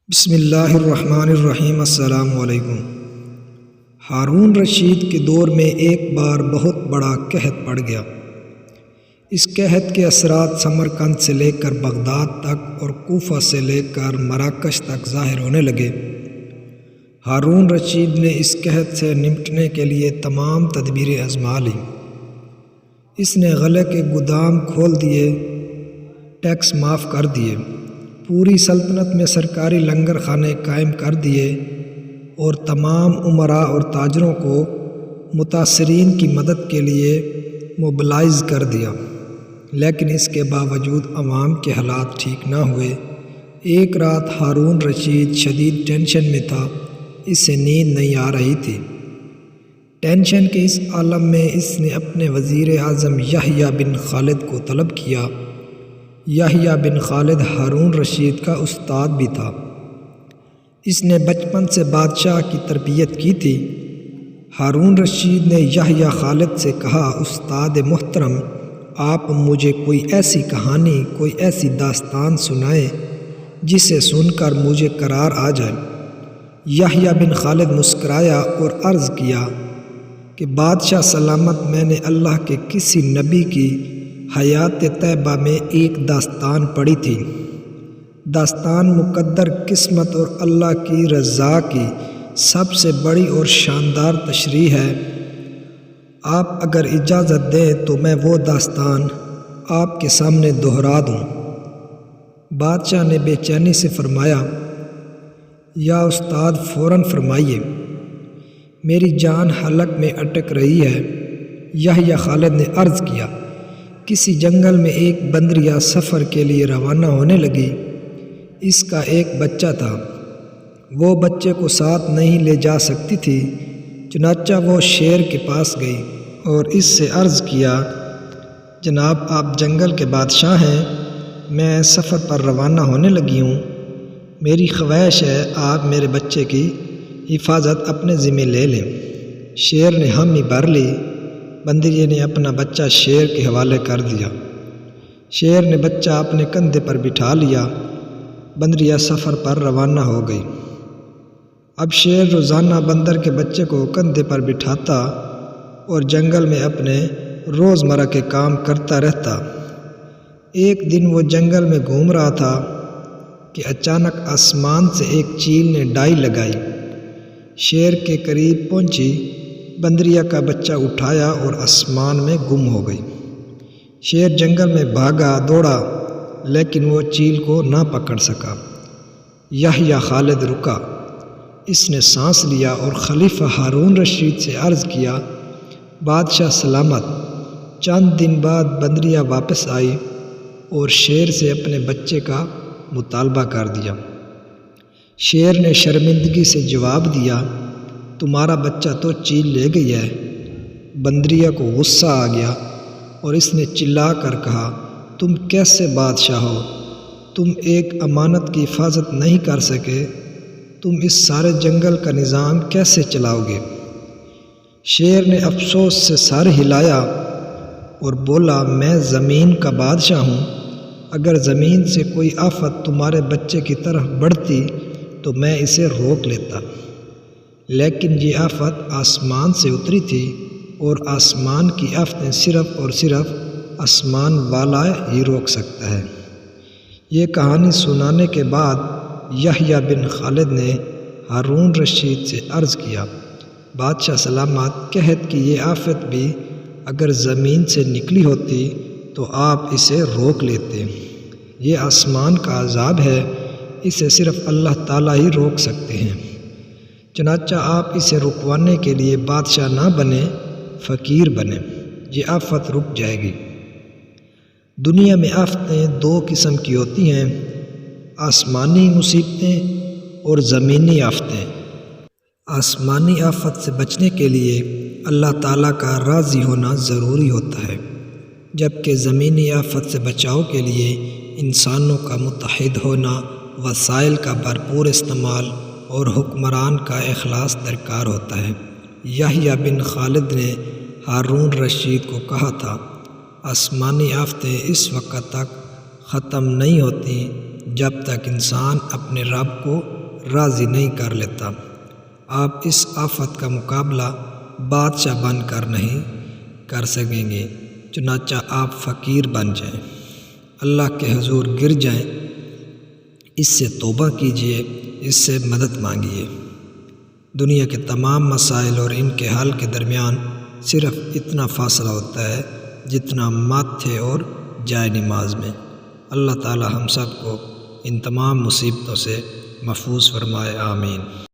بسم اللہ الرحمن الرحیم۔ السلام علیکم۔ ہارون رشید کے دور میں ایک بار بہت بڑا قحط پڑ گیا۔ اس قحط کے اثرات سمرقند سے لے کر بغداد تک اور کوفہ سے لے کر مراکش تک ظاہر ہونے لگے۔ ہارون رشید نے اس قحط سے نمٹنے کے لیے تمام تدبیریں آزما لیں۔ اس نے غلے کے گودام کھول دیے، ٹیکس معاف کر دیے، پوری سلطنت میں سرکاری لنگر خانے قائم کر دیے اور تمام امراء اور تاجروں کو متاثرین کی مدد کے لیے موبلائز کر دیا، لیکن اس کے باوجود عوام کے حالات ٹھیک نہ ہوئے۔ ایک رات ہارون رشید شدید ٹینشن میں تھا، اس سے نیند نہیں آ رہی تھی۔ ٹینشن کے اس عالم میں اس نے اپنے وزیر اعظم یحییٰ بن خالد کو طلب کیا۔ یحییٰ بن خالد ہارون رشید کا استاد بھی تھا۔ اس نے بچپن سے بادشاہ کی تربیت کی تھی۔ ہارون رشید نے یحییٰ خالد سے کہا، استاد محترم، آپ مجھے کوئی ایسی کہانی، کوئی ایسی داستان سنائیں جسے سن کر مجھے قرار آ جائے۔ یحییٰ بن خالد مسکرایا اور عرض کیا کہ بادشاہ سلامت، میں نے اللہ کے کسی نبی کی حیات طیبہ میں ایک داستان پڑھی تھی۔ داستان مقدر قسمت اور اللہ کی رضا کی سب سے بڑی اور شاندار تشریح ہے۔ آپ اگر اجازت دیں تو میں وہ داستان آپ کے سامنے دہرا دوں۔ بادشاہ نے بے چینی سے فرمایا، یا استاد فوراً فرمائیے، میری جان حلق میں اٹک رہی ہے۔ یحییٰ خالد نے عرض کیا، کسی جنگل میں ایک بندریا سفر کے لیے روانہ ہونے لگی۔ اس کا ایک بچہ تھا، وہ بچے کو ساتھ نہیں لے جا سکتی تھی، چنانچہ وہ شیر کے پاس گئی اور اس سے عرض کیا، جناب آپ جنگل کے بادشاہ ہیں، میں سفر پر روانہ ہونے لگی ہوں، میری خواہش ہے آپ میرے بچے کی حفاظت اپنے ذمہ لے لیں۔ شیر نے حامی بھر لی۔ بندریے نے اپنا بچہ شیر کے حوالے کر دیا۔ شیر نے بچہ اپنے کندھے پر بٹھا لیا۔ بندریا سفر پر روانہ ہو گئی۔ اب شیر روزانہ بندر کے بچے کو کندھے پر بٹھاتا اور جنگل میں اپنے روزمرہ کے کام کرتا رہتا۔ ایک دن وہ جنگل میں گھوم رہا تھا کہ اچانک آسمان سے ایک چیل نے ڈائی لگائی، شیر کے قریب پہنچی، بندریا کا بچہ اٹھایا اور آسمان میں گم ہو گئی۔ شیر جنگل میں بھاگا دوڑا، لیکن وہ چیل کو نہ پکڑ سکا۔ یحییٰ خالد رکا، اس نے سانس لیا اور خلیفہ ہارون رشید سے عرض کیا، بادشاہ سلامت، چند دن بعد بندریا واپس آئی اور شیر سے اپنے بچے کا مطالبہ کر دیا۔ شیر نے شرمندگی سے جواب دیا، تمہارا بچہ تو چیل لے گئی ہے۔ بندریا کو غصہ آ گیا اور اس نے چلا کر کہا، تم کیسے بادشاہ ہو؟ تم ایک امانت کی حفاظت نہیں کر سکے، تم اس سارے جنگل کا نظام کیسے چلاؤ گے؟ شیر نے افسوس سے سر ہلایا اور بولا، میں زمین کا بادشاہ ہوں، اگر زمین سے کوئی آفت تمہارے بچے کی طرف بڑھتی تو میں اسے روک لیتا، لیکن یہ آفت آسمان سے اتری تھی اور آسمان کی آفتیں صرف اور صرف آسمان والا ہی روک سکتا ہے۔ یہ کہانی سنانے کے بعد یحییٰ بن خالد نے ہارون رشید سے عرض کیا، بادشاہ سلامت، قحط کی یہ آفت بھی اگر زمین سے نکلی ہوتی تو آپ اسے روک لیتے۔ یہ آسمان کا عذاب ہے، اسے صرف اللہ تعالیٰ ہی روک سکتے ہیں، چنانچہ آپ اسے رکوانے کے لیے بادشاہ نہ بنے، فقیر بنے، یہ آفت رک جائے گی۔ دنیا میں آفتیں دو قسم کی ہوتی ہیں، آسمانی مصیبتیں اور زمینی آفتیں۔ آسمانی آفت سے بچنے کے لیے اللہ تعالیٰ کا راضی ہونا ضروری ہوتا ہے، جبکہ زمینی آفت سے بچاؤ کے لیے انسانوں کا متحد ہونا، وسائل کا بھرپور استعمال اور حکمران کا اخلاص درکار ہوتا ہے۔ یحییٰ بن خالد نے ہارون رشید کو کہا تھا، آسمانی آفتیں اس وقت تک ختم نہیں ہوتی جب تک انسان اپنے رب کو راضی نہیں کر لیتا۔ آپ اس آفت کا مقابلہ بادشاہ بن کر نہیں کر سکیں گے، چنانچہ آپ فقیر بن جائیں، اللہ کے حضور گر جائیں، اس سے توبہ کیجیے، اس سے مدد مانگیے۔ دنیا کے تمام مسائل اور ان کے حل کے درمیان صرف اتنا فاصلہ ہوتا ہے جتنا ماتھے اور جائے نماز میں۔ اللہ تعالی ہم سب کو ان تمام مصیبتوں سے محفوظ فرمائے، آمین۔